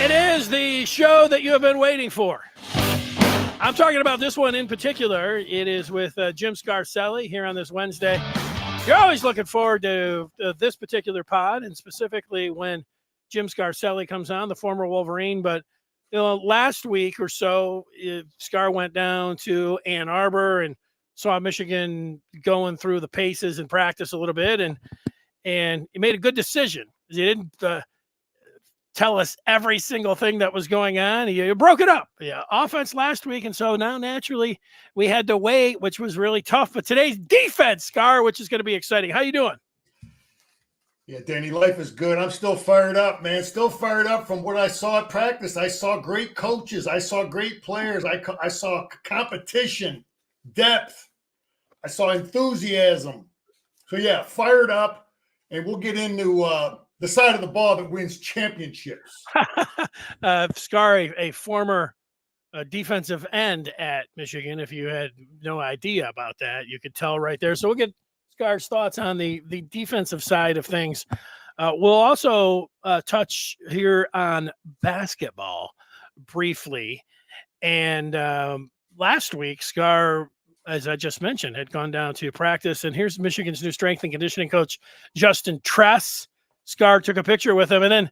It is the show that you have been waiting for. I'm talking about this one in particular. It is with Jim Scarcelli here on this Wednesday. You're always looking forward to this particular pod, and specifically when Jim Scarcelli comes on, the former Wolverine. But last week or so, Scar went down to Ann Arbor and saw Michigan going through the paces in practice a little bit, and he made a good decision. He didn't tell us every single thing that was going on. He broke it up. Yeah, offense last week, and so now naturally we had to wait, which was really tough. But today's defense, Scar, which is going to be exciting. How you doing? Yeah, Danny, life is good. I'm still fired up, man. Still fired up from what I saw at practice. I saw great coaches. I saw great players. I saw competition, depth. I saw enthusiasm. So, yeah, fired up. And we'll get into the side of the ball that wins championships. Scar, a former defensive end at Michigan. If you had no idea about that, you could tell right there. So we'll get Scar's thoughts on the defensive side of things. We'll also touch here on basketball briefly. And last week, Scar, as I just mentioned, had gone down to practice. And here's Michigan's new strength and conditioning coach, Justin Tress. Scar took a picture with him. And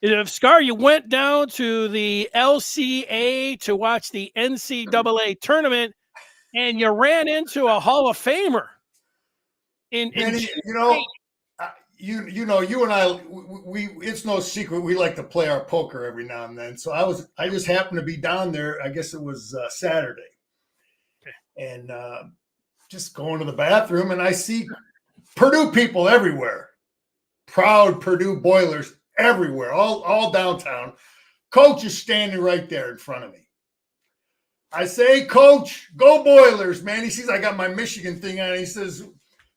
then, Scar, you went down to the LCA to watch the NCAA tournament, and you ran into a Hall of Famer. You and I, we it's no secret we like to play our poker every now and then. So I just happened to be down there. I guess it was Saturday. And just going to the bathroom, and I see Purdue people everywhere. Proud Purdue Boilers everywhere, all downtown. Coach is standing right there in front of me. I say, "Hey, Coach, go Boilers, man." He sees I got my Michigan thing on. He says,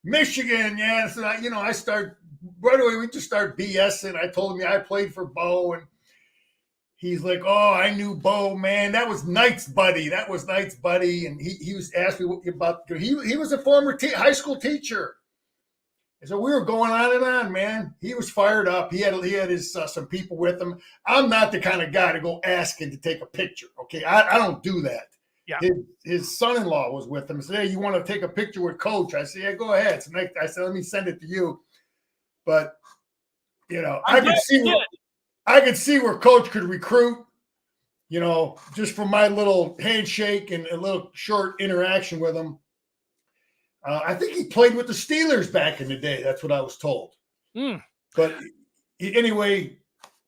"Michigan, yeah." So I start right away. We just start BSing. I told him I played for Bo, and he's like, "Oh, I knew Bo, man. That was Knight's buddy. And he was asking me about. He was a former high school teacher. And so we were going on and on, man. He was fired up. He had his some people with him. I'm not the kind of guy to go asking to take a picture. Okay, I don't do that. Yeah. His son-in-law was with him. He said, "Hey, you want to take a picture with Coach?" I said, "Yeah, go ahead." So I said, "Let me send it to you." But I could see where Coach could recruit, just from my little handshake and a little short interaction with him. I think he played with the Steelers back in the day. That's what I was told. But anyway,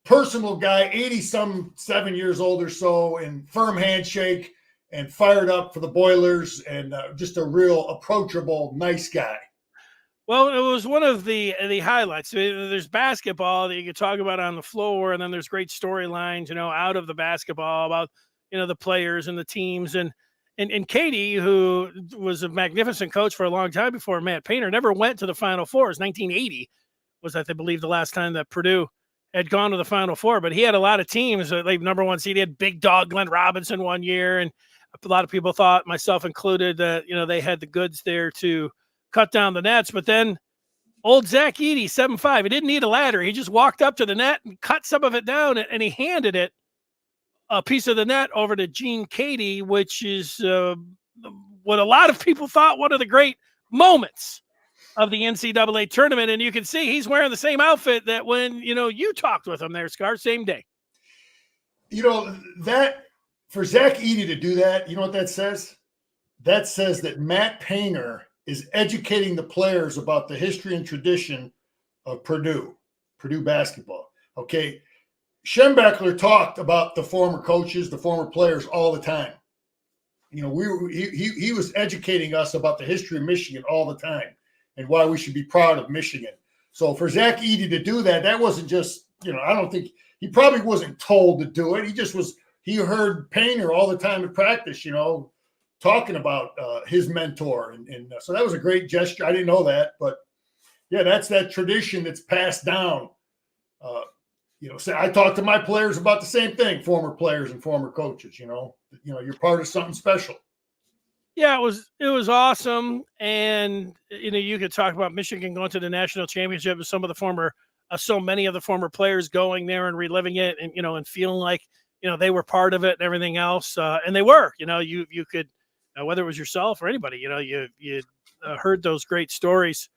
personal guy, 80-some years old or so, and firm handshake and fired up for the Boilers, and just a real approachable, nice guy. Well, it was one of the highlights. There's basketball that you could talk about on the floor, and then there's great storylines, out of the basketball about, the players and the teams. And Katie, who was a magnificent coach for a long time before Matt Painter, never went to the Final Four. It was 1980 was, I believe, the last time that Purdue had gone to the Final Four. But he had a lot of teams. Like number one seed, he had Big Dog Glenn Robinson one year, and a lot of people thought, myself included, that they had the goods there to cut down the nets. But then old Zach Edey, 7'5", he didn't need a ladder. He just walked up to the net and cut some of it down, and he handed it, a piece of the net, over to Gene Katie, which is what a lot of people thought one of the great moments of the NCAA tournament. And you can see he's wearing the same outfit that when, you talked with him there, Scar, same day. That for Zach Edey to do that, you know what that says? That says that Matt Painter is educating the players about the history and tradition of Purdue basketball. Okay. Schembechler talked about the former coaches, the former players all the time. He was educating us about the history of Michigan all the time and why we should be proud of Michigan. So for Zach Edey to do that, that wasn't just, I don't think he probably wasn't told to do it. He heard Painter all the time in practice, talking about his mentor. And so that was a great gesture. I didn't know that, but yeah, that's that tradition that's passed down. I talk to my players about the same thing, former players and former coaches, you're part of something special. Yeah, it was awesome. And, you could talk about Michigan going to the national championship with some of the former so many of the former players going there and reliving it, and and feeling like they were part of it and everything else, and they were. You could, whether it was yourself or anybody, you heard those great stories,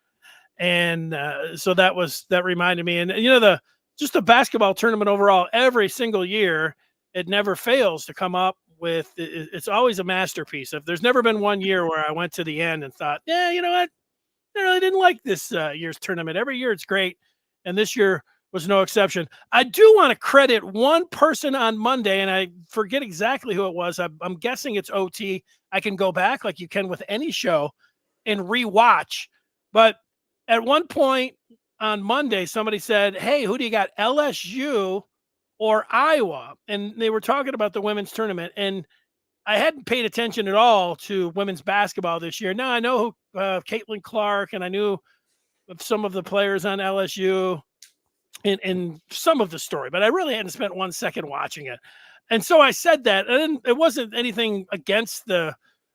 and so that reminded me, and just the basketball tournament overall, every single year, it never fails to come up with. It's always a masterpiece. If there's never been one year where I went to the end and thought, yeah, you know what, I really didn't like this year's tournament. Every year it's great, and this year was no exception. I do want to credit one person on Monday, and I forget exactly who it was. I'm guessing it's OT. I can go back like you can with any show and rewatch. But at one point on Monday, somebody said, "Hey, who do you got, LSU or Iowa?" And they were talking about the women's tournament, and I hadn't paid attention at all to women's basketball this year. Now I know who Caitlin Clark, and I knew some of the players on LSU in some of the story, but I really hadn't spent 1 second watching it. And so I said that, and it wasn't anything against the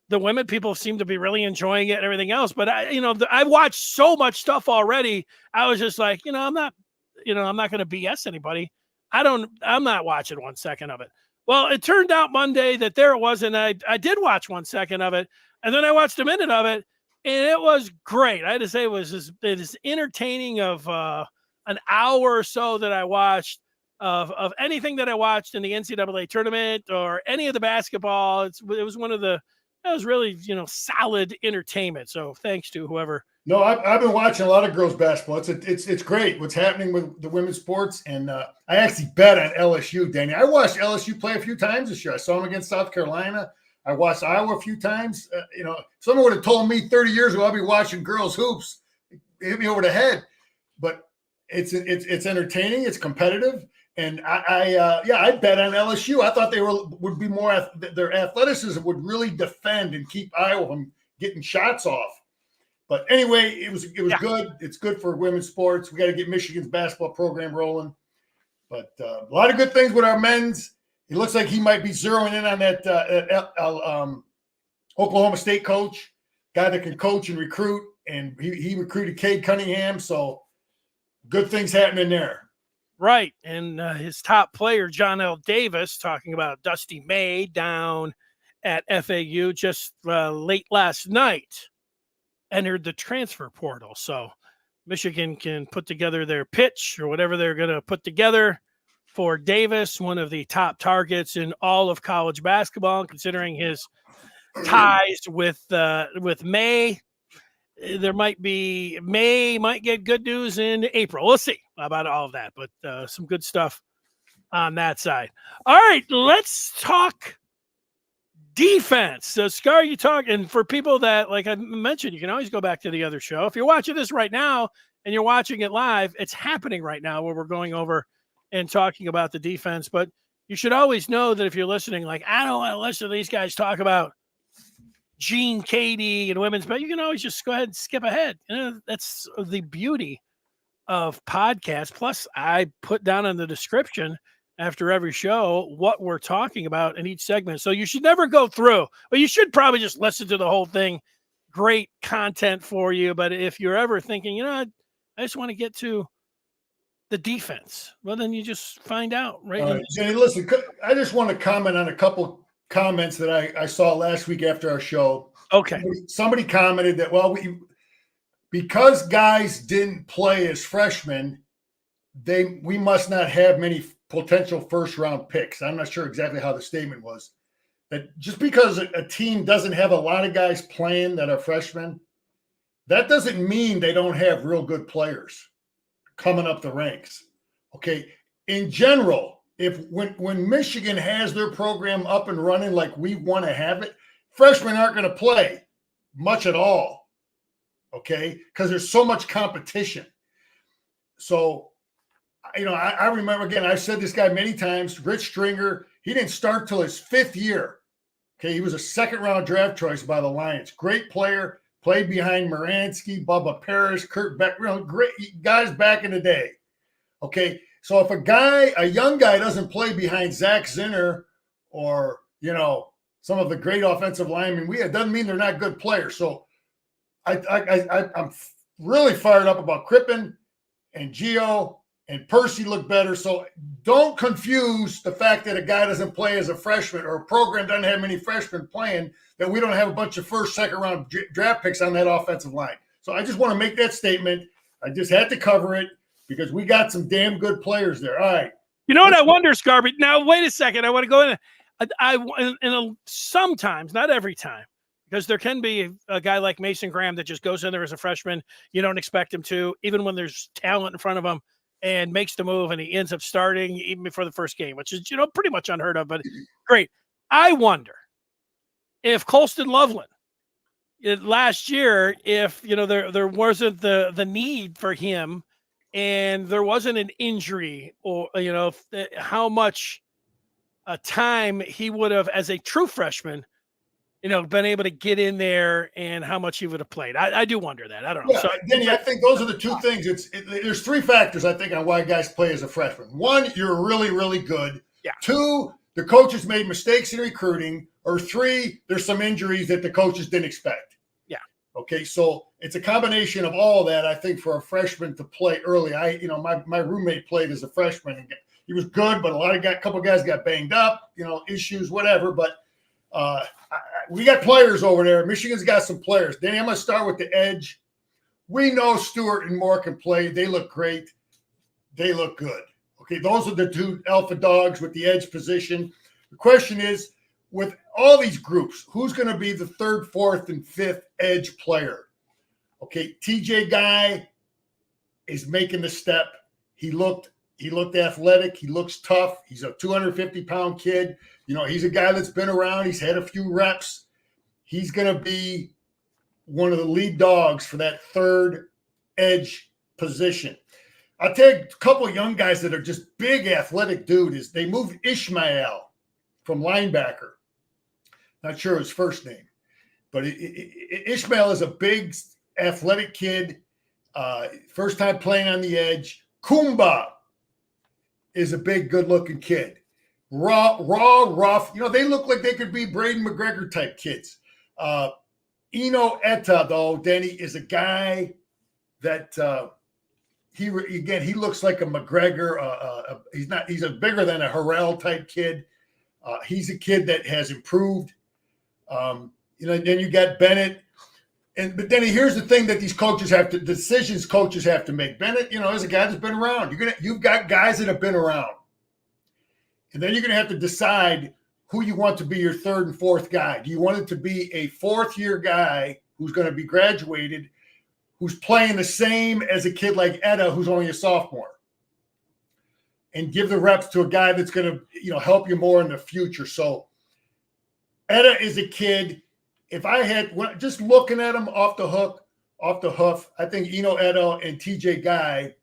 women. People seem to be really enjoying it and everything else. But I watched so much stuff already. I was just like, I'm not going to BS anybody. I'm not watching 1 second of it. Well, it turned out Monday that there it was, and I did watch 1 second of it, and then I watched a minute of it, and it was great. I had to say it was as entertaining of an hour or so that I watched of anything that I watched in the NCAA tournament or any of the basketball. It was really solid entertainment. So thanks to whoever. No, I've been watching a lot of girls basketball. It's great what's happening with the women's sports, and I actually bet on LSU, Danny. I watched LSU play a few times this year. I saw them against South Carolina. I watched Iowa a few times. Someone would have told me 30 years ago I'll be watching girls hoops. It hit me over the head, but it's entertaining. It's competitive, and I bet on LSU. I thought they would be more. Their athleticism would really defend and keep Iowa from getting shots off. But anyway, it was good. It's good for women's sports. We got to get Michigan's basketball program rolling. But a lot of good things with our men's. It looks like he might be zeroing in on that Oklahoma State coach, guy that can coach and recruit. And he recruited Cade Cunningham. So good things happening there. Right. And his top player, John L. Davis, talking about Dusty May down at FAU just late last night, entered the transfer portal. So Michigan can put together their pitch or whatever they're going to put together for Davis, one of the top targets in all of college basketball, considering his ties with May. There might get good news in April. We'll see about all of that, but some good stuff on that side. All right, let's talk defense. So, Scar, you talk, and for people that, like I mentioned, you can always go back to the other show. If you're watching this right now and you're watching it live, it's happening right now where we're going over and talking about the defense. But you should always know that if you're listening, like, I don't want to listen to these guys talk about Gene Katie and women's, but you can always just go ahead and skip ahead. That's the beauty of podcasts. Plus, I put down in the description after every show what we're talking about in each segment. So you should never go through, but you should probably just listen to the whole thing. Great content for you. But if you're ever thinking, I just want to get to the defense, well, then you just find out. Right. All right, Jenny, listen, I just want to comment on a couple comments that I saw last week after our show. Okay. Somebody commented that, because guys didn't play as freshmen, we must not have many potential first round picks. I'm not sure exactly how the statement was. That just because a team doesn't have a lot of guys playing that are freshmen, that doesn't mean they don't have real good players coming up the ranks. Okay. In general, when Michigan has their program up and running like we want to have it, freshmen aren't going to play much at all. Okay. Because there's so much competition. So, I remember, again, I've said this guy many times, Rich Stringer, he didn't start till his fifth year. Okay. He was a second-round draft choice by the Lions. Great player, played behind Moransky, Bubba Parrish, Kurt Beck, great guys back in the day. Okay. So if a young guy doesn't play behind Zach Zinner or, some of the great offensive linemen it doesn't mean they're not good players. So I'm really fired up about Crippen and Gio and Percy looked better. So don't confuse the fact that a guy doesn't play as a freshman or a program doesn't have many freshmen playing, that we don't have a bunch of first, second round draft picks on that offensive line. So I just want to make that statement. I just had to cover it because we got some damn good players there. All right. You know what I wonder, Scarby? Now, wait a second. I want to go in. Sometimes, not every time, because there can be a guy like Mason Graham that just goes in there as a freshman. You don't expect him to, even when there's talent in front of him, and makes the move, and he ends up starting even before the first game, which is, pretty much unheard of, but great. I wonder if Colston Loveland last year, if, there wasn't the need for him, and there wasn't an injury, or, how much time he would have, as a true freshman, been able to get in there, and how much he would have played. I do wonder that. I don't know. Yeah, so, Denny, I think those are the two things. There's three factors, I think, on why guys play as a freshman. One, you're really, really good. Yeah. Two, the coaches made mistakes in recruiting. Or three, there's some injuries that the coaches didn't expect. Yeah. Okay, so it's a combination of all that, I think, for a freshman to play early. My roommate played as a freshman, and he was good, but a couple guys got banged up, issues, whatever. But we got players over there. Michigan's got some players. Danny, I'm going to start with the edge. We know Stewart and Moore can play. They look great. They look good. Okay, those are the two alpha dogs with the edge position. The question is, with all these groups, who's going to be the third, fourth, and fifth edge player? Okay, TJ Guy is making the step. He looked athletic. He looks tough. He's a 250-pound kid. He's a guy that's been around. He's had a few reps. He's going to be one of the lead dogs for that third edge position. I'll take a couple of young guys that are just big athletic dudes. They moved Ishmael from linebacker. Not sure his first name, but Ishmael is a big athletic kid. First time playing on the edge. Kumba is a big, good-looking kid. Raw, rough. They look like they could be Braden McGregor type kids. Eno Etta, though, Denny, is a guy that he looks like a McGregor. He's a bigger than a Harrell type kid. He's a kid that has improved. Then you got Bennett. But then here's the thing that these coaches decisions coaches have to make. Bennett, is a guy that's been around. You've got guys that have been around. And then you're going to have to decide who you want to be your third and fourth guy. Do you want it to be a fourth-year guy who's going to be graduated, who's playing the same as a kid like Etta, who's only a sophomore? And give the reps to a guy that's going to, help you more in the future. So Etta is a kid. If I had just looking at him off the hoof, I think Eno Etta and TJ Guy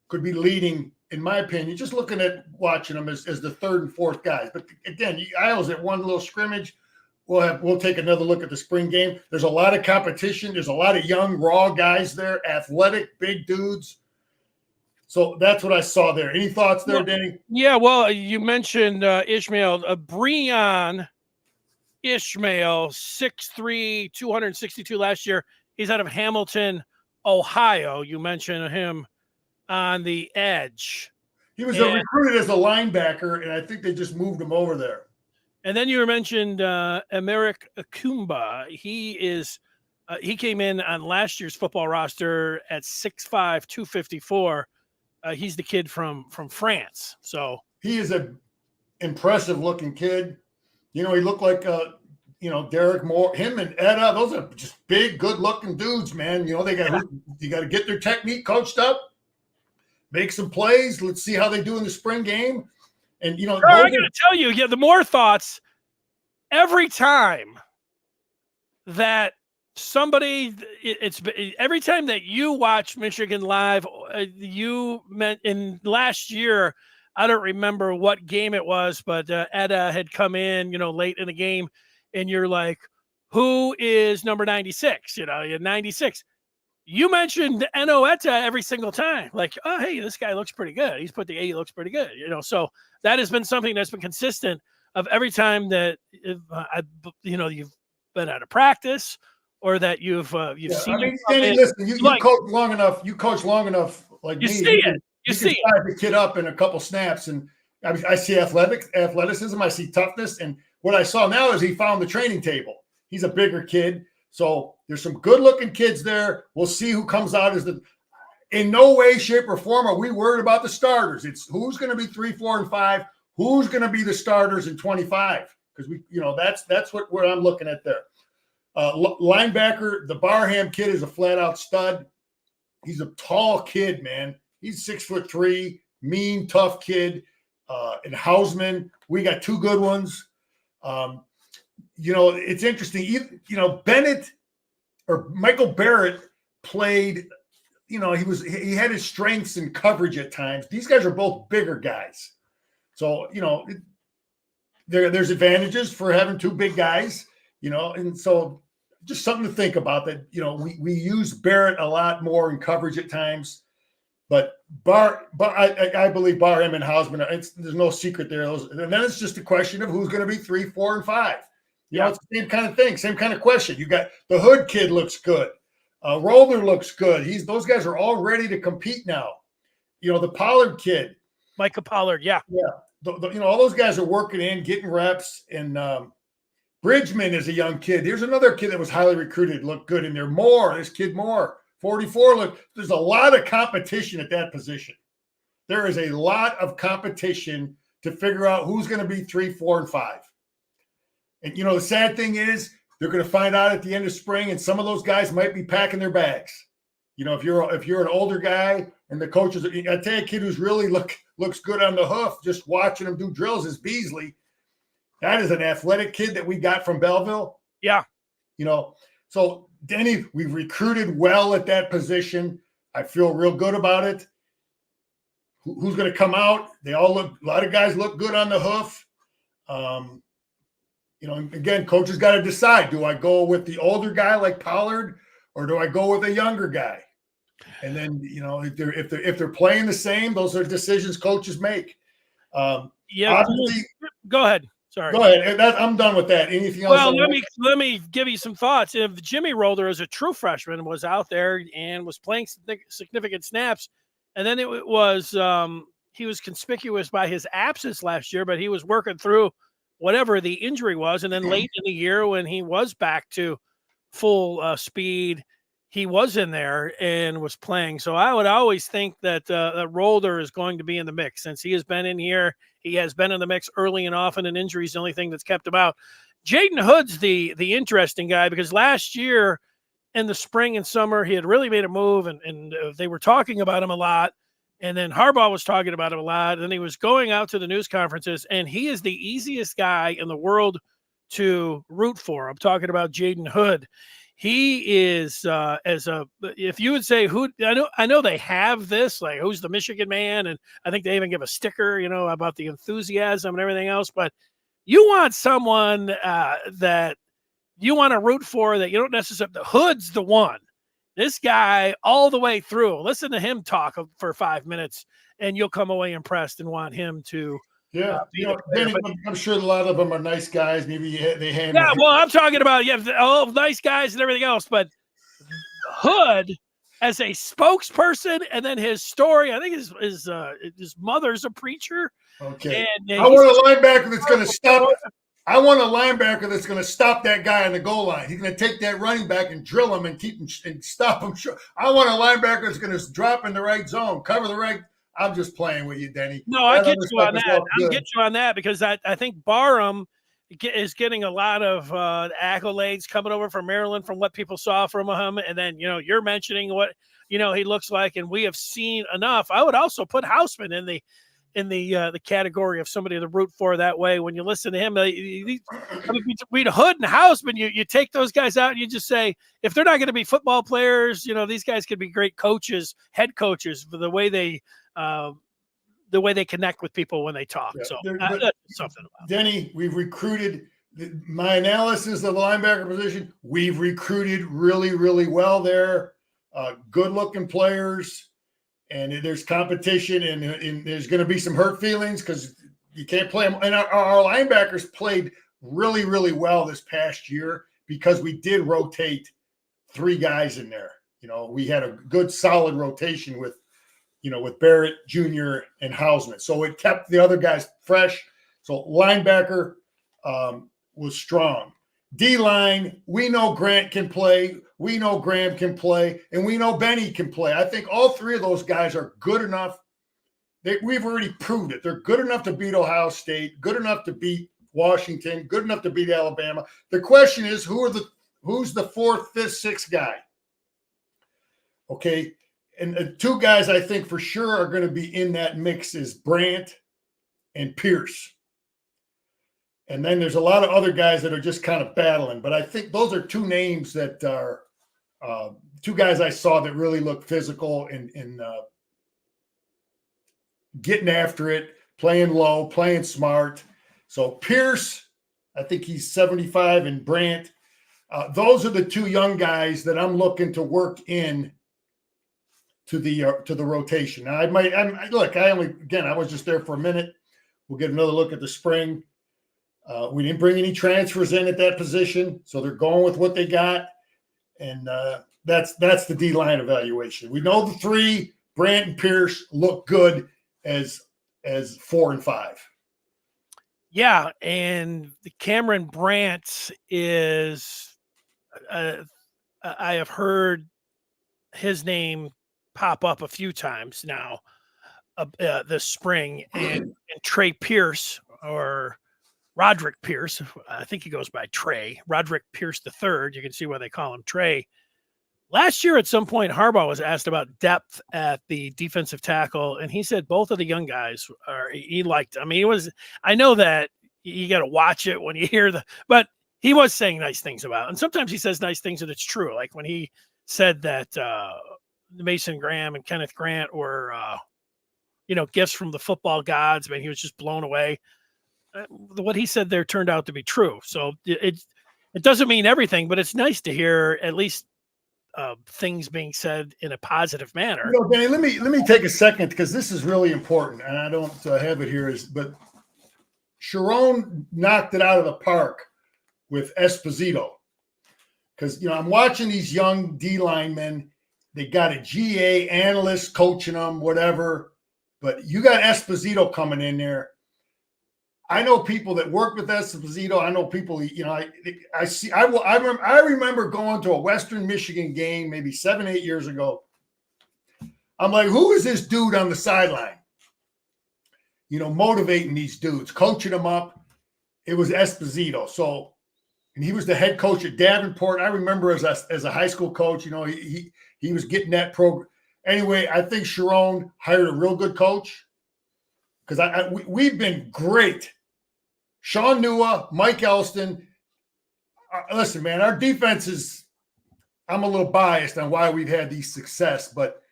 could be leading, in my opinion, just looking at watching them as the third and fourth guys. But again, I was at one little scrimmage. We'll take another look at the spring game. There's a lot of competition. There's a lot of young, raw guys there, athletic, big dudes. So that's what I saw there. Any thoughts there, Danny? Yeah, well, you mentioned Ishmael. Breon Ishmael, 6'3", 262 last year. He's out of Hamilton, Ohio. You mentioned him on the edge. He was recruited as a linebacker, and I think they just moved him over there. And then you mentioned Emerick Kumba. He came in on last year's football roster at 6'5", 254. He's the kid from France. So he is an impressive looking kid. He looked like Derek Moore. Him and Etta, those are just big, good looking dudes, man. You got to get their technique coached up, make some plays. Let's see how they do in the spring game. And I got to tell you, the more thoughts every time that every time that you watch Michigan live, you meant in last year, I don't remember what game it was, but Etta had come in, late in the game, and you're like, who is number 96? 96. You mentioned Eno Etta every single time. Like, oh, hey, this guy looks pretty good. He's put the A, looks pretty good. So that has been something that's been consistent of every time that, you've been out of practice or that you've seen. Danny, listen, you coach long enough. You coach long enough, like you me. see it. You can see size the kid up in a couple snaps, and I see athleticism. I see toughness, and what I saw now is he found the training table. He's a bigger kid, so there's some good-looking kids there. We'll see who comes out as the. In no way, shape, or form are we worried about the starters. It's who's going to be 3, 4, and 5. Who's going to be the starters in 25? Because that's what I'm looking at there. Linebacker, the Barham kid is a flat-out stud. He's a tall kid, man. He's 6'3", mean, tough kid. And Hausman, we got 2 good ones. It's interesting. Bennett or Michael Barrett played. He had his strengths in coverage at times. These guys are both bigger guys. So, there's advantages for having 2 big guys, and so just something to think about that. We use Barrett a lot more in coverage at times, but I believe Barham and Hausman, there's no secret there. And then it's just a question of who's going to be 3, 4, and 5. It's the same kind of thing, same kind of question. You got the Hood kid looks good. Roller looks good. Those guys are all ready to compete now. The Pollard kid. Micah Pollard, yeah. All those guys are working in, getting reps. And Bridgman is a young kid. Here's another kid that was highly recruited, looked good in there. This kid Moore, 44. There's a lot of competition at that position. There is a lot of competition to figure out who's going to be 3, 4, and 5. And, the sad thing is, they're going to find out at the end of spring, and some of those guys might be packing their bags. If you're an older guy and the coaches, I tell you, a kid who's really looks good on the hoof, just watching him do drills is Beasley. That is an athletic kid that we got from Belleville. Yeah. So Denny, we've recruited well at that position. I feel real good about it. Who's going to come out? A lot of guys look good on the hoof. Again, coaches got to decide, do I go with the older guy like Pollard or do I go with a younger guy? And then, if they're playing the same, those are decisions coaches make. Go ahead. Sorry. Go ahead. I'm done with that. Anything else? Well, let me give you some thoughts. If Jimmy Roller, as a true freshman, was out there and was playing significant snaps, and then it was he was conspicuous by his absence last year, but he was working through whatever the injury was. And then late in the year, when he was back to full speed, he was in there and was playing. So I would always think that Rolder is going to be in the mix since he has been in here. He has been in the mix early and often, and injury is the only thing that's kept him out. Jaden Hood's the interesting guy because last year in the spring and summer, he had really made a move and they were talking about him a lot. And then Harbaugh was talking about him a lot. And he was going out to the news conferences, and he is the easiest guy in the world to root for. I'm talking about Jaden Hood. He is if you would say who, I know they have this, like who's the Michigan man. And I think they even give a sticker, about the enthusiasm and everything else. But you want someone that you want to root for that you don't necessarily, the Hood's the one. This guy all the way through. Listen to him talk for 5 minutes, and you'll come away impressed and want him to. Yeah, I'm sure a lot of them are nice guys. Maybe they hand. Yeah, well, I'm talking about all nice guys and everything else, but Hood as a spokesperson, and then his story. I think his mother's a preacher. Okay, I want a linebacker that's going to stop. I want a linebacker that's going to stop that guy on the goal line. He's going to take that running back and drill him and keep him and stop him. I want a linebacker that's going to drop in the right zone, cover the right. I'm just playing with you, Denny. No, I get you on that. I get you on that because I think Barham is getting a lot of accolades coming over from Maryland from what people saw from him. And then, you're mentioning what, he looks like, and we have seen enough. I would also put Hausman in the category of somebody to root for that way. When you listen to him, between Hood and Hausman, you take those guys out and you just say, if they're not going to be football players, these guys could be great coaches, head coaches, for the way they connect with people when they talk. Yeah, so that's something about Denny. We've recruited. My analysis of the linebacker position, we've recruited really, really well there. Good-looking players. And there's competition, and there's going to be some hurt feelings because you can't play them. And our linebackers played really, really well this past year because we did rotate 3 guys in there. We had a good, solid rotation with with Barrett Jr. and Hausman. So it kept the other guys fresh. So linebacker was strong. D-line, we know Grant can play. We know Graham can play. And we know Benny can play. I think all three of those guys are good enough. We've already proved it. They're good enough to beat Ohio State, good enough to beat Washington, good enough to beat Alabama. The question is, who's the fourth, fifth, sixth guy? Okay. And two guys I think for sure are going to be in that mix is Brandt and Pierce. And then there's a lot of other guys that are just kind of battling. But I think those are two names that are two guys I saw that really look physical and getting after it, playing low, playing smart. So Pierce, I think he's 75, and Brandt. Those are the two young guys that I'm looking to work in to the rotation. Now I was just there for a minute. We'll get another look at the spring. We didn't bring any transfers in at that position, so they're going with what they got, and that's the D-line evaluation. We know the three, Brandt and Pierce, look good as 4 and 5. Yeah, and Cameron Brandt is I have heard his name pop up a few times now this spring, and Trey Pierce, or Roderick Pierce, I think he goes by Trey, Roderick Pierce III. You can see why they call him Trey. Last year, at some point, Harbaugh was asked about depth at the defensive tackle, and he said both of the young guys he liked. I mean, I know that you got to watch it when you hear but he was saying nice things about it. And sometimes he says nice things and it's true. Like when he said that Mason Graham and Kenneth Grant were, gifts from the football gods. I mean, he was just blown away. What he said there turned out to be true. So it doesn't mean everything, but it's nice to hear at least things being said in a positive manner. Danny, let me take a second, because this is really important, and I don't have it here. But Sharon knocked it out of the park with Esposito, because I'm watching these young D linemen. They got a GA analyst coaching them, whatever. But you got Esposito coming in there. I know people that work with Esposito. I know people, I remember going to a Western Michigan game maybe 7-8 years ago. I'm like, who is this dude on the sideline? Motivating these dudes, coaching them up. It was Esposito. So, and he was the head coach at Davenport. I remember as a high school coach, he was getting that program. Anyway, I think Sharon hired a real good coach, because we've been great. Sean Nua, Mike Elston. Listen, man, our defense is, I'm a little biased on why we've had these success, but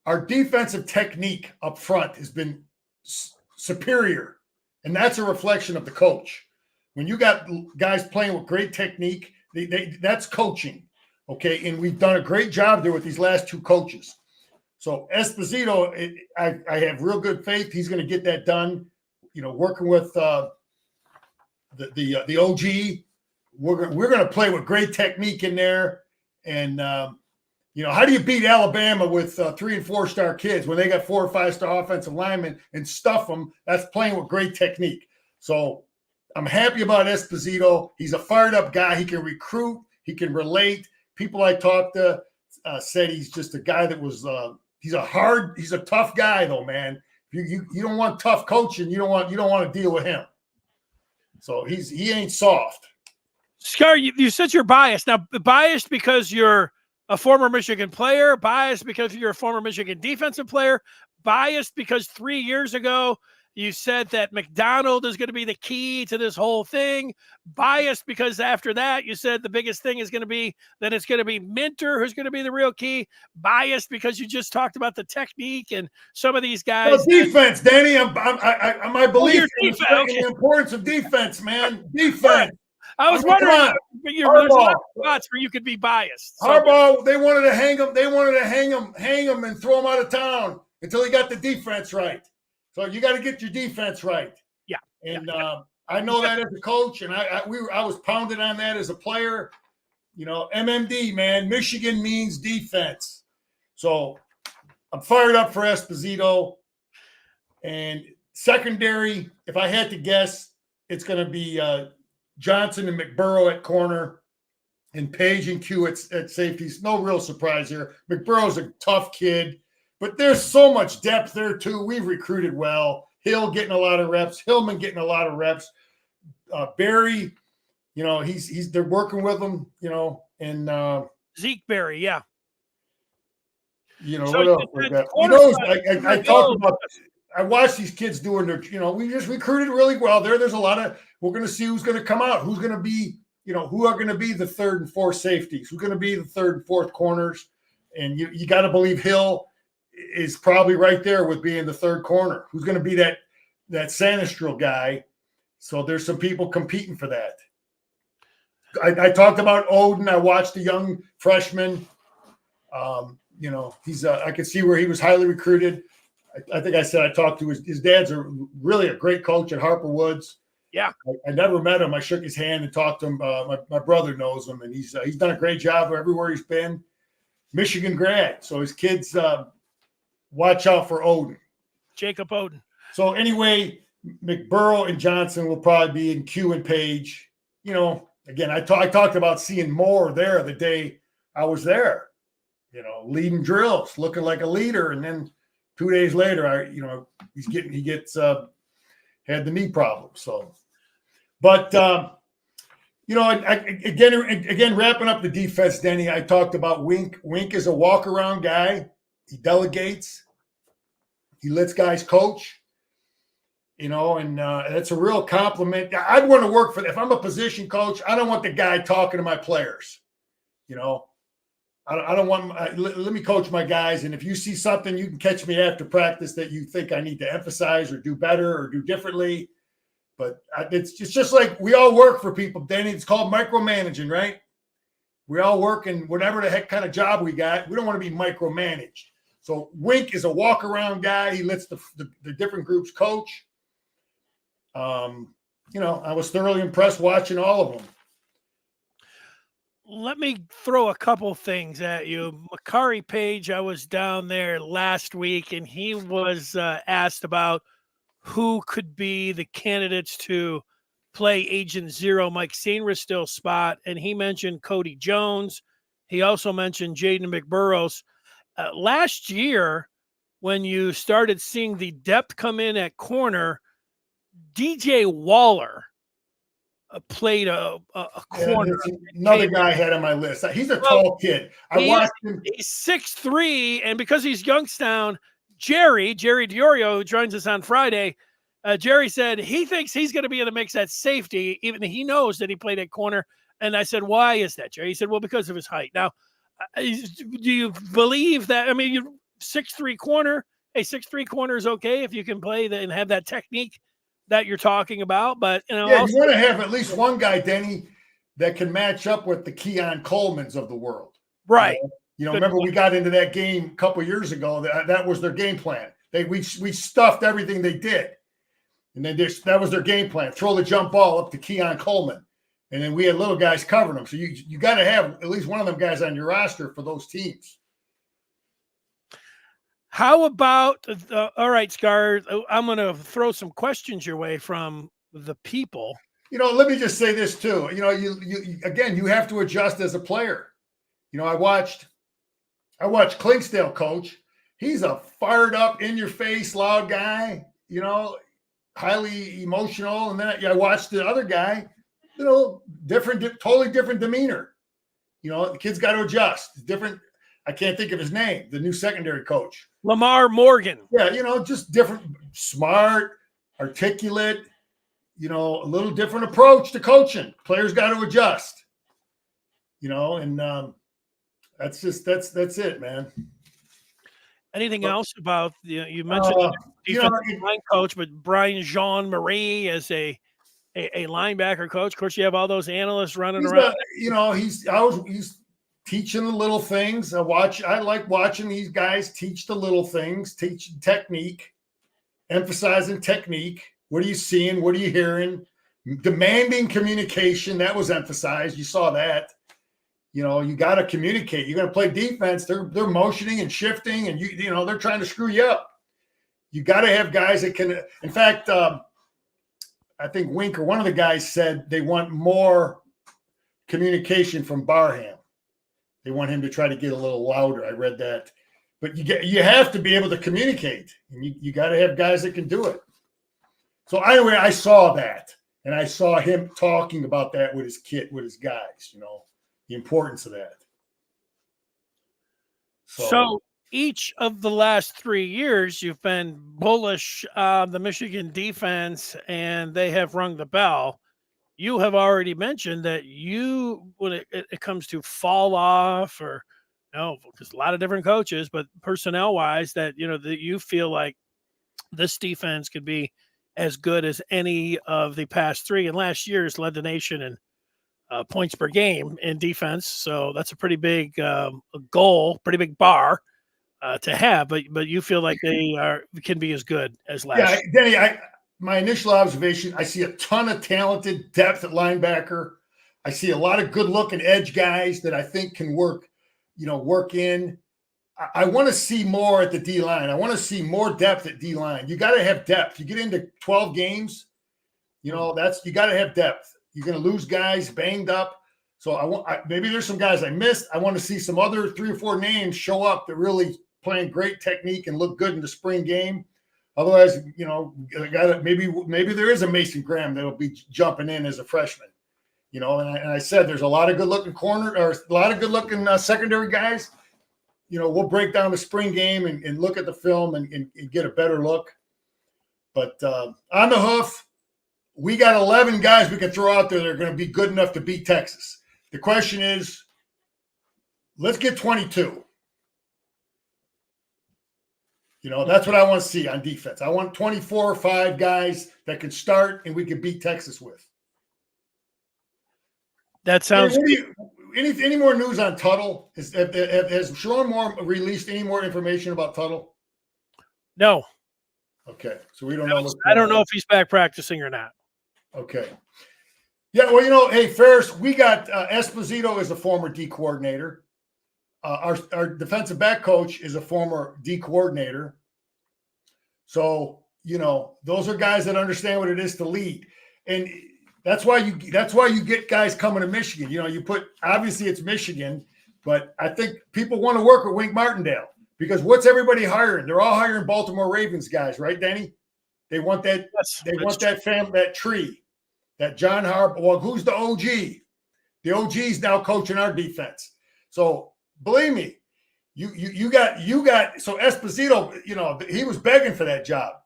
our defensive technique up front has been superior, and that's a reflection of the coach. When you got guys playing with great technique, that's coaching, okay? And we've done a great job there with these last two coaches. So Esposito, I have real good faith he's going to get that done. Working with the OG, we're going to play with great technique in there. And how do you beat Alabama with 3- and 4-star kids when they got 4- or 5-star offensive linemen and stuff them? That's playing with great technique. So I'm happy about Esposito. He's a fired up guy. He can recruit. He can relate. People I talked to said he's just a guy that was. He's a tough guy though, man. You don't want tough coaching. You don't want to deal with him. So he ain't soft. Scar, you said you're biased. Now, biased because you're a former Michigan player, biased because you're a former Michigan defensive player, biased because 3 years ago you said that McDonald is going to be the key to this whole thing, biased because after that you said the biggest thing is going to be that it's going to be Minter who's going to be the real key, biased because you just talked about the technique and some of these guys. Well, defense, Danny. My belief in the importance of defense, man. Defense. I was wondering, there's a lot of spots where you could be biased. So. Harbaugh, they wanted to hang him. They wanted to hang him and throw him out of town until he got the defense right. So you got to get your defense right. Yeah. And I know that as a coach, and I was pounded on that as a player. MMD, man. Michigan means defense. So I'm fired up for Esposito. And secondary, if I had to guess, it's going to be Johnson and McBurrow at corner and Page and Q at safeties. No real surprise here. McBurrow's a tough kid, but there's so much depth there too. We've recruited well. Hill getting a lot of reps. Hillman getting a lot of reps. Barry, they're working with him, and Zeke Berry, yeah. So what else like that? I talked about. I watched these kids doing their. We just recruited really well there. There's a lot of. We're going to see who's going to come out. Who's going to be. Who are going to be the third and fourth safeties? Who's going to be the third and fourth corners? And you got to believe Hill is probably right there with being the third corner. Who's going to be that Sanistrel guy? So there's some people competing for that. I talked about Odin. I watched the young freshman. He's I could see where he was highly recruited. I think I said I talked to his dad's really a great coach at Harper Woods. Yeah. I never met him. I shook his hand and talked to him. My brother knows him, and he's done a great job everywhere he's been. Michigan grad. So his kids watch out for Odin. Jacob Odin. So anyway, McBurrow and Johnson will probably be in Q and Page. Again, I talked about seeing more there the day I was there. Leading drills, looking like a leader, and then 2 days later, he gets had the knee problem. So, but again, wrapping up the defense, Denny, I talked about Wink. Wink is a walk around guy. He delegates. He lets guys coach. And that's a real compliment. I'd want to work if I'm a position coach, I don't want the guy talking to my players. I don't want let me coach my guys. And if you see something, you can catch me after practice that you think I need to emphasize or do better or do differently. But it's just like we all work for people, Danny. It's called micromanaging, right? We all work in whatever the heck kind of job we got. We don't want to be micromanaged. So Wink is a walk around guy. He lets the different groups coach. I was thoroughly impressed watching all of them. Let me throw a couple things at you. Makari Page, I was down there last week, and he was asked about who could be the candidates to play Agent Zero, Mike Sainristil's spot, and he mentioned Cody Jones. He also mentioned Jaden McBurrows. Last year, when you started seeing the depth come in at corner, DJ Waller played a corner. Another guy I had on my list. He's a tall kid. I watched him. He's 6'3", and because he's Youngstown, Jerry Diorio, who joins us on Friday, Jerry said he thinks he's going to be in the mix at safety, even though he knows that he played at corner. And I said, why is that, Jerry? He said, well, because of his height. Now, do you believe that? I mean, you're 6'3" corner. A 6'3" corner is okay if you can play and have that technique that you're talking about, but you want to have at least one guy, Denny, that can match up with the Keon Colemans of the world, right? Remember we got into that game a couple of years ago. That was their game plan. We stuffed everything they did, and then that was their game plan: throw the jump ball up to Keon Coleman, and then we had little guys covering them. So you got to have at least one of them guys on your roster for those teams. How about, all right, Scar, I'm going to throw some questions your way from the people. Let me just say this too. You have to adjust as a player. I watched Clinksdale coach. He's a fired up, in your face, loud guy, highly emotional. And then I watched the other guy, totally different demeanor. The kid's got to adjust. Different. I can't think of his name, the new secondary coach. Lamar Morgan. Yeah, just different, smart, articulate, a little different approach to coaching. Players got to adjust, and that's it, man. Anything else about you mentioned defensive line coach, but Brian Jean-Marie as a linebacker coach. Of course, you have all those analysts running around. He's teaching the little things. I like watching these guys teach the little things, teach technique, emphasizing technique. What are you seeing? What are you hearing? Demanding communication. That was emphasized. You saw that. You got to communicate. You're going to play defense. They're motioning and shifting, and they're trying to screw you up. You got to have guys that can. In fact, I think Wink or one of the guys said they want more communication from Barham. They want him to try to get a little louder. I read that, but you have to be able to communicate, and you got to have guys that can do it. So anyway, I saw that, and I saw him talking about that with his guys. The importance of that. So each of the last 3 years, you've been bullish on the Michigan defense, and they have rung the bell. You have already mentioned that when it comes to fall off because a lot of different coaches, but personnel wise, that you feel like this defense could be as good as any of the past 3, and last year's led the nation in points per game in defense. So that's a pretty big goal, pretty big bar to have. But you feel like they can be as good as last year. Denny, my initial observation, I see a ton of talented depth at linebacker. I see a lot of good-looking edge guys that I think can work in. I want to see more at the D-line. I want to see more depth at D-line. You got to have depth. You get into 12 games, you got to have depth. You're going to lose guys banged up. So maybe there's some guys I missed. I want to see some other 3 or 4 names show up that really playing great technique and look good in the spring game. Otherwise, maybe there is a Mason Graham that'll be jumping in as a freshman. And I said there's a lot of good-looking corner or a lot of good-looking secondary guys. We'll break down the spring game and look at the film and get a better look. But on the hoof, we got 11 guys we can throw out there that are going to be good enough to beat Texas. The question is, let's get 22. That's what I want to see on defense. I want 24 or 5 guys that can start and we can beat Texas with. That sounds good. Any more news on Tuttle? Has Sean Moore released any more information about Tuttle? No. Okay, so we don't know. I don't know if he's back practicing or not. Okay. Yeah, well, hey, Ferris, we got Esposito is a former D coordinator. Our defensive back coach is a former D coordinator. So, those are guys that understand what it is to lead. And that's why you get guys coming to Michigan. Obviously it's Michigan, but I think people want to work with Wink Martindale because what's everybody hiring? They're all hiring Baltimore Ravens guys, right, Danny? They want that. That tree, that John Harbaugh. Well, who's the OG? The OG is now coaching our defense. So believe me, you got. So Esposito, he was begging for that job.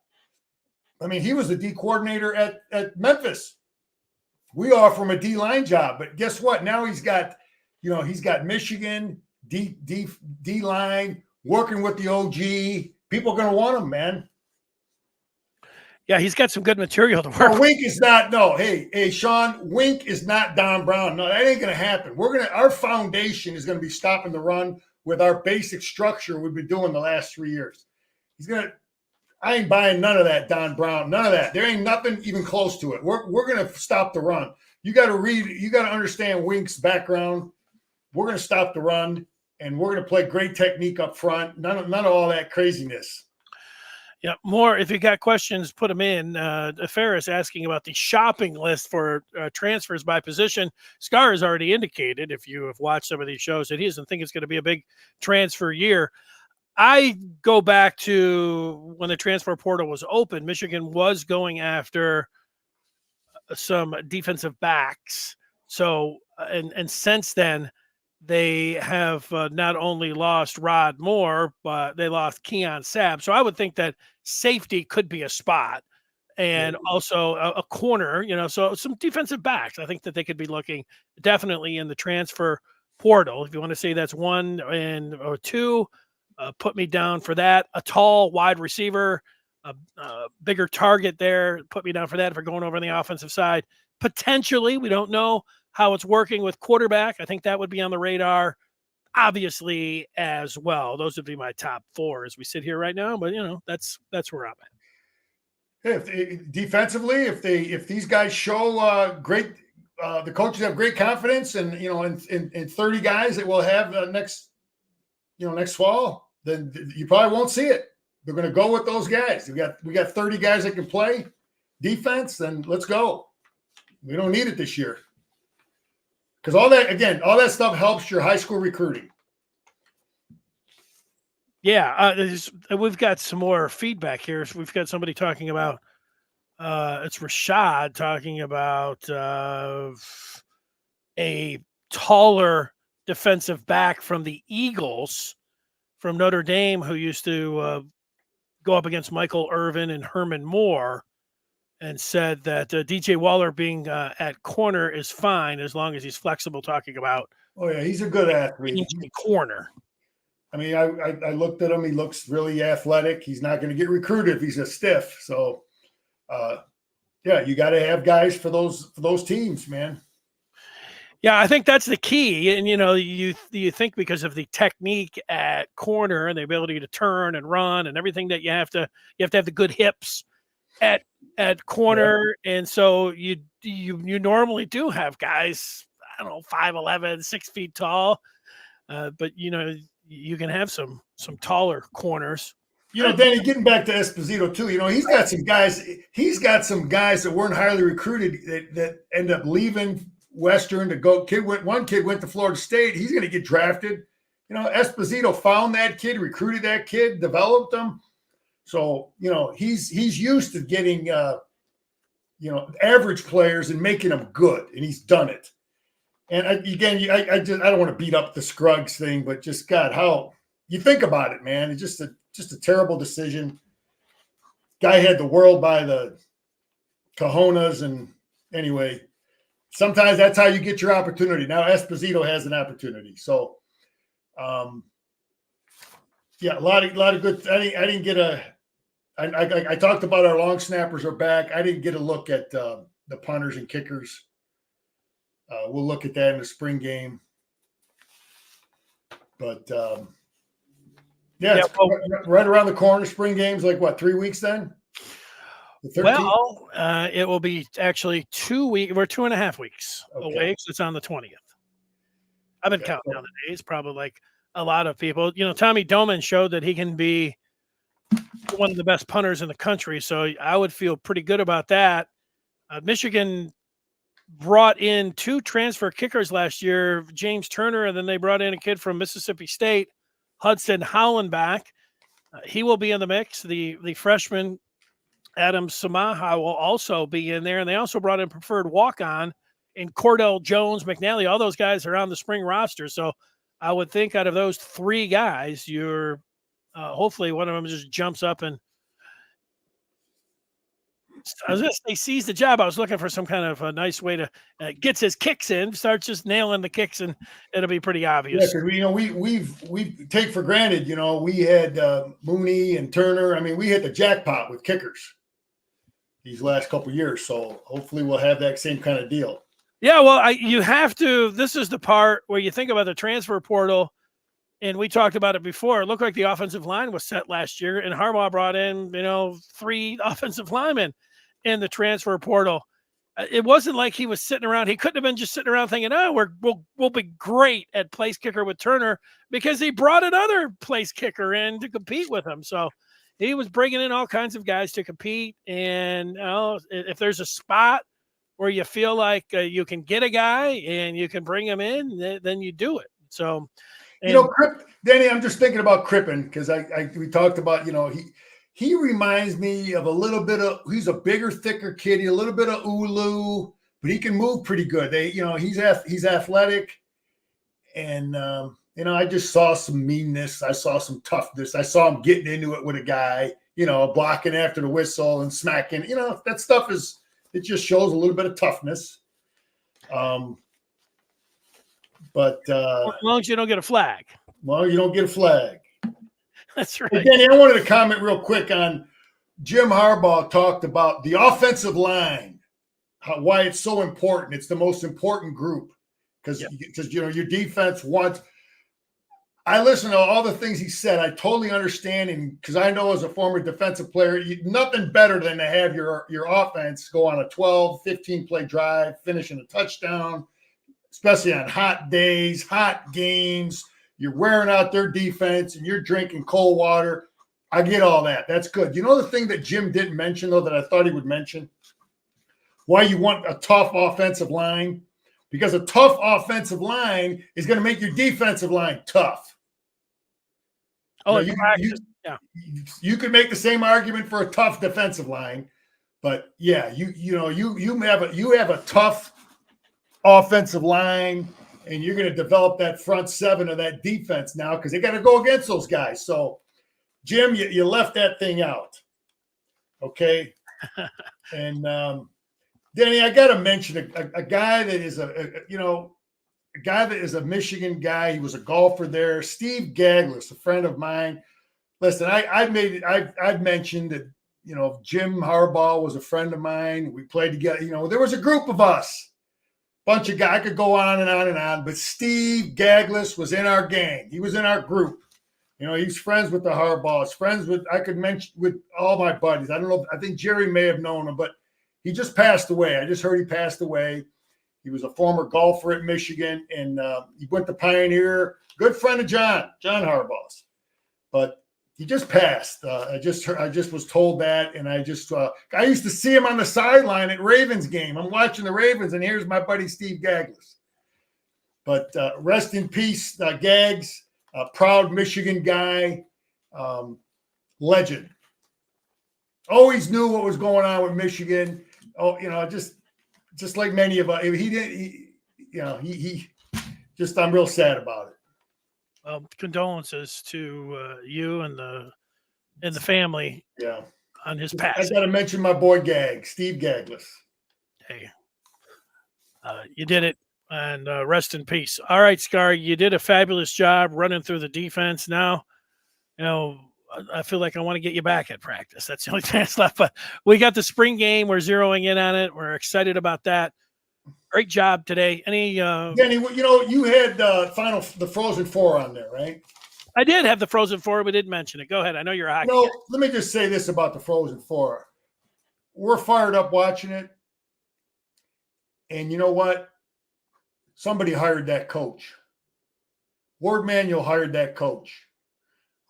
I mean, he was the D coordinator at Memphis. We offer him a D-line job, but guess what? Now he's got Michigan D-line working with the OG. People are going to want him, man. Yeah, he's got some good material to work. Wink is not. No, hey, Sean. Wink is not Don Brown. No, that ain't going to happen. Our foundation is going to be stopping the run with our basic structure we've been doing the last 3 years. I ain't buying none of that, Don Brown. None of that. There ain't nothing even close to it. We're going to stop the run. You got to understand Wink's background. We're going to stop the run, and we're going to play great technique up front. None of all that craziness. Yeah, more. If you got questions, put them in. Ferris asking about the shopping list for transfers by position. Scar has already indicated, if you have watched some of these shows, that he doesn't think it's going to be a big transfer year. I go back to when the transfer portal was open. Michigan was going after some defensive backs. So, and since then, they have not only lost Rod Moore, but they lost Keon Sabb. So I would think that safety could be a spot, and also a corner, so some defensive backs. I think that they could be looking definitely in the transfer portal. If you want to say that's 1 or 2, put me down for that. A tall wide receiver, a bigger target there. Put me down for that if we're going over on the offensive side. Potentially, we don't know how it's working with quarterback. I think that would be on the radar, obviously, as well. Those would be my top 4 as we sit here right now. But that's where I'm at. Defensively, if these guys show great the coaches have great confidence, and in 30 guys that we'll have next fall, then you probably won't see it. They're going to go with those guys. We got 30 guys that can play defense. Then let's go. We don't need it this year because all that stuff helps your high school recruiting. Yeah, we've got some more feedback here. So we've got somebody talking about. It's Rashad talking about a taller defensive back from the Eagles from Notre Dame who used to go up against Michael Irvin and Herman Moore, and said that DJ Waller being at corner is fine as long as he's flexible. Talking about, oh yeah, he's a good athlete. Corner. I mean, I looked at him. He looks really athletic. He's not going to get recruited if he's a stiff. So, yeah, you got to have guys for those teams, man. Yeah, I think that's the key. And you think because of the technique at corner and the ability to turn and run and everything that you have to have the good hips at corner, yeah. And so you normally do have guys, I don't know, 5'11", 6 feet tall, but you can have some taller corners. Danny, getting back to Esposito too, he's got some guys. He's got some guys that weren't highly recruited that end up leaving Western to go. One kid went to Florida State. He's going to get drafted. Esposito found that kid, recruited that kid, developed him. So he's used to getting average players and making them good, and he's done it. And I don't want to beat up the Scruggs thing, but just God, how you think about it, man, it's just a terrible decision. Guy had the world by the cojones, and anyway, sometimes that's how you get your opportunity. Now Esposito has an opportunity, so yeah, a lot of good. I didn't get a. I talked about our long snappers are back. I didn't get a look at the punters and kickers. We'll look at that in the spring game. But yeah, right around the corner. Spring game's like what, 3 weeks then? Well, it will be actually 2 weeks. We're 2.5 weeks away. So it's on the 20th. I've been counting down the days, probably like a lot of people. Tommy Doman showed that he can be one of the best punters in the country. So I would feel pretty good about that. Michigan brought in 2 transfer kickers last year, James Turner, and then they brought in a kid from Mississippi State, Hudson Hollenbach. He will be in the mix. The freshman, Adam Samaha, will also be in there. And they also brought in preferred walk-on in Cordell Jones, McNally. All those guys are on the spring roster. So I would think out of those 3 guys, you're hopefully one of them just jumps up and I was going to say seize the job. I was looking for some kind of a nice way to gets his kicks in, starts just nailing the kicks, and it'll be pretty obvious. Yeah, we take for granted. We had Mooney and Turner. I mean, we hit the jackpot with kickers these last couple of years. So hopefully we'll have that same kind of deal. Yeah, well, you have to. This is the part where you think about the transfer portal, and we talked about it before. It looked like the offensive line was set last year, and Harbaugh brought in 3 offensive linemen in the transfer portal. It wasn't like he was sitting around. He couldn't have been just sitting around thinking, we'll be great at place kicker with Turner, because he brought another place kicker in to compete with him. So he was bringing in all kinds of guys to compete. And if there's a spot where you feel like you can get a guy and you can bring him in, then you do it. So, Danny, I'm just thinking about Crippen, because we talked about, he reminds me of a little bit of, he's a bigger, thicker kid, a little bit of Ulu, but he can move pretty good. He's athletic, and I just saw some meanness. I saw some toughness. I saw him getting into it with a guy, blocking after the whistle and smacking. That stuff it just shows a little bit of toughness. But as long as you don't get a flag. Well, you don't get a flag. That's right. Hey, Danny, I wanted to comment real quick on Jim Harbaugh talked about the offensive line, why it's so important. It's the most important group because your defense wants. I listen to all the things he said. I totally understand, and because I know as a former defensive player, nothing better than to have your offense go on a 12, 15-play drive, finish in a touchdown, especially on hot days, hot games. You're wearing out their defense, and you're drinking cold water. I get all that. That's good. You know the thing that Jim didn't mention, though, that I thought he would mention? Why you want a tough offensive line? Because a tough offensive line is going to make your defensive line tough. Oh, you could make the same argument for a tough defensive line, but yeah, you have a tough offensive line, and you're going to develop that front seven of that defense now because they got to go against those guys. So, Jim, you left that thing out, okay? And Danny, I got to mention a guy that is a guy that is a Michigan guy. He was a golfer there. Steve Gaglis, a friend of mine. Listen, I've mentioned that, Jim Harbaugh was a friend of mine. We played together. There was a group of us, bunch of guys. I could go on and on and on, but Steve Gaglis was in our gang. He was in our group. He's friends with the Harbaughs, I could mention with all my buddies. I don't know. I think Jerry may have known him, but he just passed away. I just heard he passed away. He was a former golfer at Michigan, and he went to Pioneer. Good friend of John Harbaugh's, but he just passed. I just was told that, and I used to see him on the sideline at Ravens game. I'm watching the Ravens, and here's my buddy Steve Gaglis. But rest in peace, Gags, a proud Michigan guy, legend. Always knew what was going on with Michigan. Oh, just like many of us, I'm real sad about it. Well, condolences to you and the family. Yeah, on his passing. I got to mention my boy Steve Gaglis. Hey, you did it, and rest in peace. All right, Scar, you did a fabulous job running through the defense. Now, I feel like I want to get you back at practice. That's the only chance left. But we got the spring game. We're zeroing in on it. We're excited about that. Great job today. Danny, you had the Frozen Four on there, right? I did have the Frozen Four. We didn't mention it. Go ahead. I know you're a hockey guy. Let me just say this about the Frozen Four. We're fired up watching it. And you know what? Somebody hired that coach. Warde Manuel hired that coach.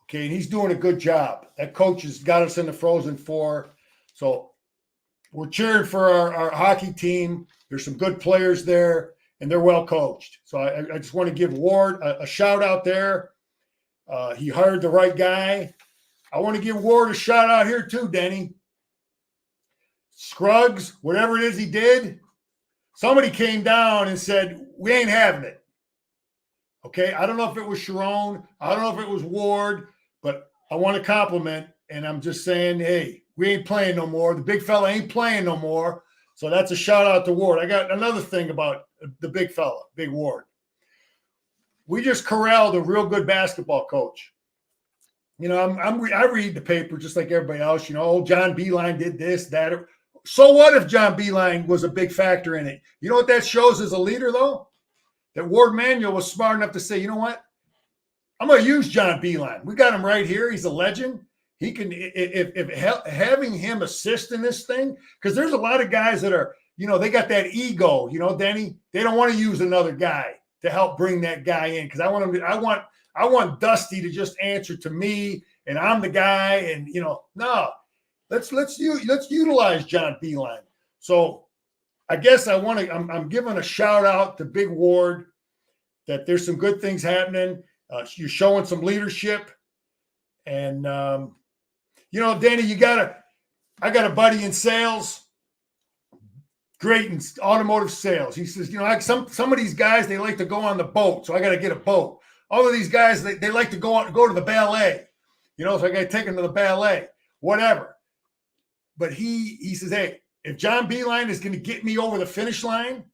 Okay, and he's doing a good job. That coach has got us in the Frozen Four. So we're cheering for our hockey team. There's some good players there, and they're well coached. So I just want to give Warde a shout out there. He hired the right guy. I want to give Warde a shout out here too, Denny. Scruggs, whatever it is he did, somebody came down and said, we ain't having it. Okay, I don't know if it was Sharon. I don't know if it was Warde. But I want to compliment, and I'm just saying, hey, we ain't playing no more. The big fella ain't playing no more. So that's a shout out to Warde. I got another thing about the big fella, Big Warde. We just corralled a real good basketball coach. I read the paper just like everybody else. John Beilein did this, that. So what if John Beilein was a big factor in it? You know what that shows as a leader, though? That Warde Manuel was smart enough to say, you know what? I'm going to use John Beilein. We got him right here. He's a legend. He can, if having him assist in this thing, because there's a lot of guys that are, they got that ego, Denny. They don't want to use another guy to help bring that guy in because I want Dusty to just answer to me, and I'm the guy. And no, let's utilize John Beilein. So I guess I'm giving a shout out to Big Warde that there's some good things happening. You're showing some leadership, and Danny, I got a buddy in sales, great in automotive sales. He says, some of these guys, they like to go on the boat, so I got to get a boat. All of these guys, they like to go to the ballet, so I got to take them to the ballet, whatever. But he says, hey, if John Beilein is going to get me over the finish line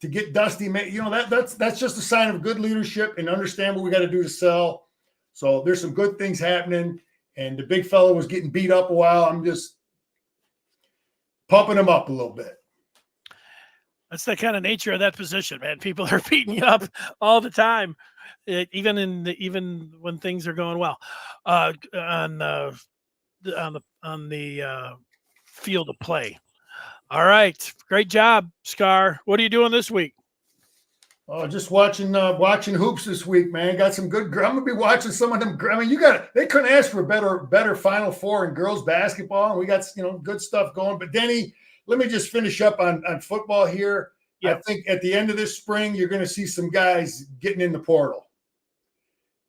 to get Dusty, that's just a sign of good leadership and understand what we got to do to sell. So there's some good things happening, and the big fella was getting beat up a while. I'm just pumping him up a little bit. That's the kind of nature of that position, man. People are beating you up all the time. even when things are going well, on the field of play. All right, great job, Scar. What are you doing this week? Oh, just watching hoops this week, man. Got some good. I'm gonna be watching some of them. I mean, they couldn't ask for a better Final Four in girls basketball, and we got good stuff going. But Denny, let me just finish up on football here. Yep. I think at the end of this spring, you're going to see some guys getting in the portal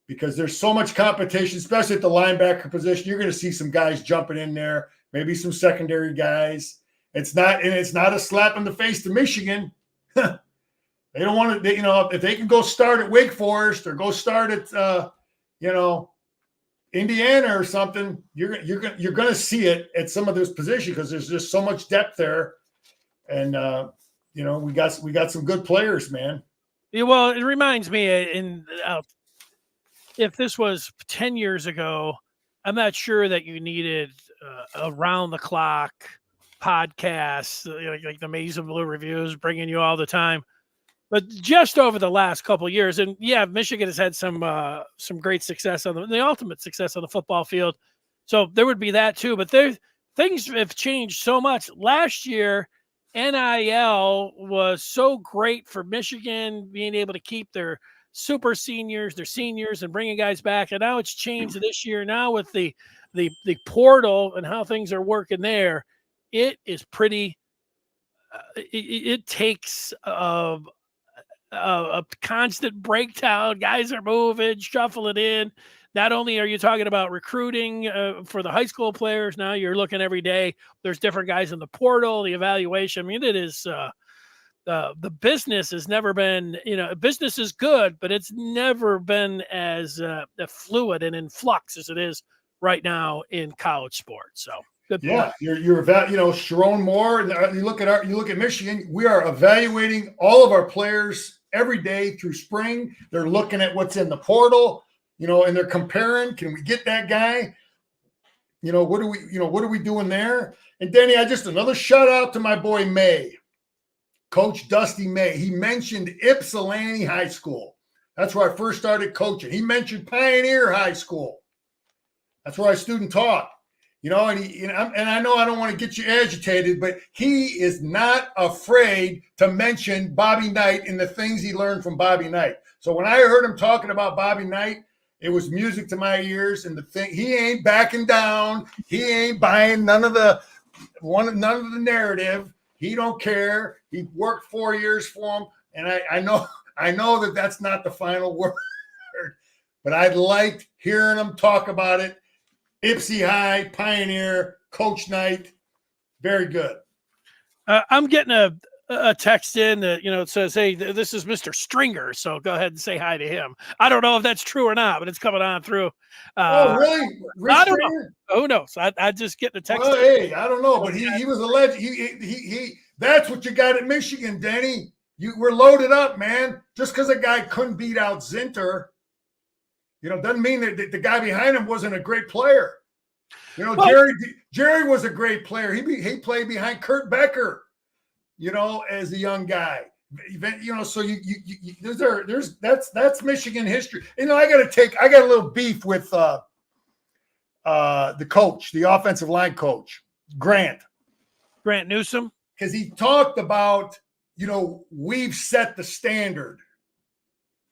because there's so much competition, especially at the linebacker position. You're going to see some guys jumping in there, maybe some secondary guys. It's not a slap in the face to Michigan. They don't want to, if they can go start at Wake Forest or go start at, Indiana or something, you're going to see it at some of those positions because there's just so much depth there, and we got some good players, man. Yeah, well, it reminds me, if this was 10 years ago, I'm not sure that you needed around the clock podcasts like the Maize and Blue Reviews bringing you all the time. But just over the last couple of years, and yeah, Michigan has had some great success on the ultimate success on the football field. So there would be that too. But things have changed so much. Last year, NIL was so great for Michigan being able to keep their super seniors, their seniors, and bringing guys back. And now it's changed this year. Now with the portal and how things are working there, it is pretty. It takes a constant breakdown. Guys are moving, shuffling in. Not only are you talking about recruiting for the high school players, now you're looking every day. There's different guys in the portal, the evaluation. I mean, it is the business has never been, business is good, but it's never been as fluid and in flux as it is right now in college sports. So good point. Yeah, you're Sharon Moore. You look at Michigan. We are evaluating all of our players every day through spring. They're looking at what's in the portal, and they're comparing. Can we get that guy? What are we doing there? And Denny, another shout out to my boy May, Coach Dusty May. He mentioned Ypsilanti High School. That's where I first started coaching. He mentioned Pioneer High School. That's where I student taught. And I know I don't want to get you agitated, but he is not afraid to mention Bobby Knight and the things he learned from Bobby Knight. So when I heard him talking about Bobby Knight, it was music to my ears. And he ain't backing down. He ain't buying none of the narrative. He don't care. He worked 4 years for him, and I know that that's not the final word, but I liked hearing him talk about it. Ipsy High, Pioneer, Coach Knight, very good. I'm getting a text in that it says, "Hey, this is Mr. Stringer," so go ahead and say hi to him. I don't know if that's true or not, but it's coming on through. Oh, really? I don't know. Who knows? I just get the text. Well, hey, I don't know, but he was a legend. He that's what you got at Michigan, Denny. We're loaded up, man. Just because a guy couldn't beat out Zinter, doesn't mean that the guy behind him wasn't a great player. Jerry was a great player. He played behind Kurt Becker, as a young guy. So that's Michigan history. I got a little beef with the coach, the offensive line coach, Grant Newsom, because he talked about we've set the standard.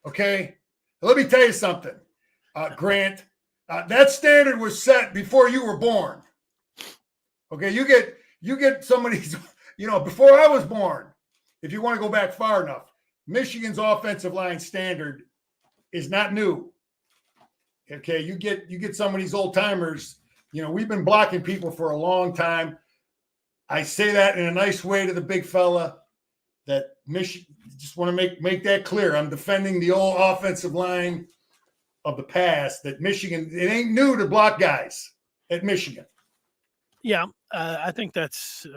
Okay, let me tell you something. Grant, that standard was set before you were born. Okay, you get somebody's, before I was born, if you want to go back far enough, Michigan's offensive line standard is not new. Okay, you get some of these old timers, we've been blocking people for a long time. I say that in a nice way to the big fella that Michigan, just want to make that clear. I'm defending the old offensive line of the past, that Michigan, it ain't new to block guys at Michigan. Yeah, I think that's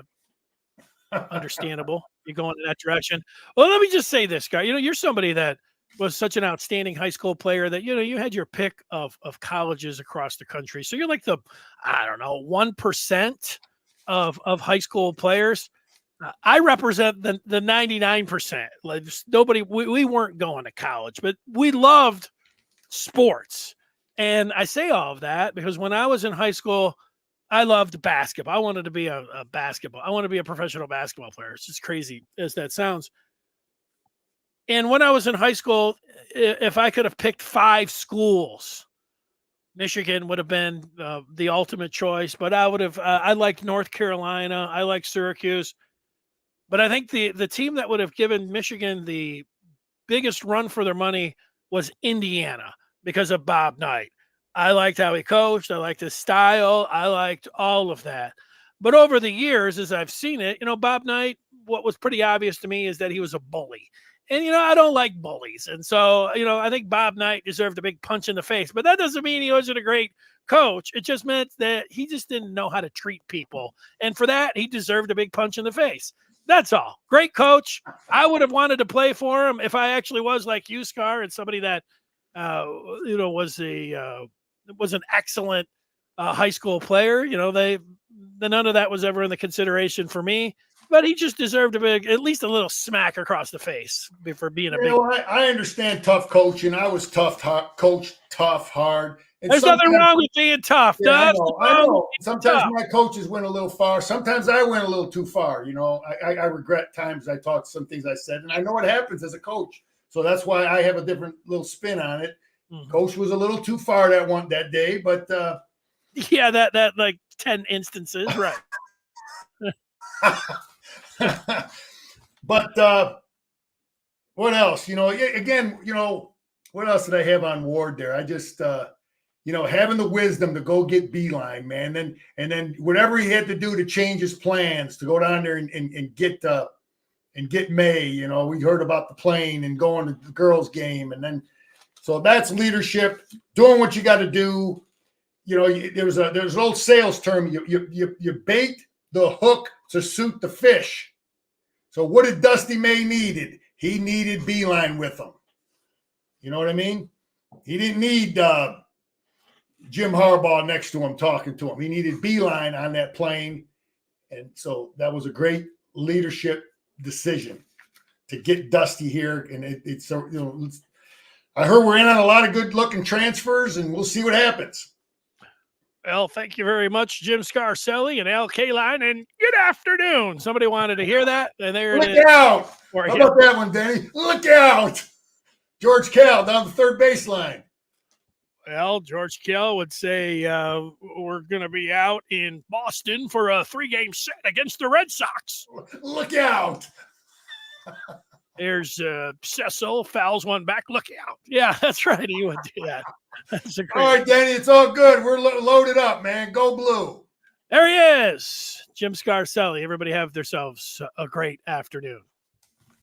understandable. You're going in that direction. Well, let me just say this, guy. You're somebody that was such an outstanding high school player that, you had your pick of colleges across the country. So you're like 1% of high school players. I represent the 99%. Like nobody, we weren't going to college, but we loved sports. And I say all of that because when I was in high school, I loved basketball. I wanted to be a basketball. I want to be a professional basketball player. It's just crazy as that sounds. And when I was in high school, if I could have picked 5 schools, Michigan would have been the ultimate choice. But I would have. I liked North Carolina. I liked Syracuse. But I think the team that would have given Michigan the biggest run for their money was Indiana because of Bob Knight. I liked how he coached. I liked his style. I liked all of that. But over the years, as I've seen it, Bob Knight, what was pretty obvious to me is that he was a bully. And, I don't like bullies. And so, I think Bob Knight deserved a big punch in the face. But that doesn't mean he wasn't a great coach. It just meant that he just didn't know how to treat people. And for that, he deserved a big punch in the face. That's all. Great coach. I would have wanted to play for him if I actually was like you, Scar, and somebody that, was an excellent high school player. None of that was ever in the consideration for me. But he just deserved at least a little smack across the face for being a big. I understand tough coaching. I was tough, coached tough, hard. And there's nothing wrong with being tough. Yeah, I know. Sometimes my coaches went a little far. Sometimes I went a little too far. I regret times I taught some things I said, and I know what happens as a coach. So that's why I have a different little spin on it. Mm-hmm. Coach was a little too far that day, but yeah, that like 10 instances, right? But what else? Again, what else did I have on Ward there? I just having the wisdom to go get Beeline, man. And then whatever he had to do to change his plans to go down there and get May. We heard about the plane and going to the girls' game, and then so that's leadership, doing what you got to do. There's an old sales term. You bait the hook to suit the fish. So what did Dusty May needed? He needed Beeline with him. You know what I mean? He didn't need Jim Harbaugh next to him talking to him. He needed Beeline on that plane. And so that was a great leadership decision to get Dusty here. And I heard we're in on a lot of good looking transfers, and we'll see what happens. Well, thank you very much, Jim Scarcelli and Al Kaline, and good afternoon. Somebody wanted to hear that, and there it is. Look out. How about that one, Danny? Look out. George Kell down the third baseline. Well, George Kell would say we're going to be out in Boston for a 3-game set against the Red Sox. Look out. There's Cecil, fouls one back. Look out. Yeah, that's right. He would do that. That's all right, Danny, it's all good. We're loaded up, man. Go Blue. There he is, Jim Scarcelli. Everybody have themselves a great afternoon.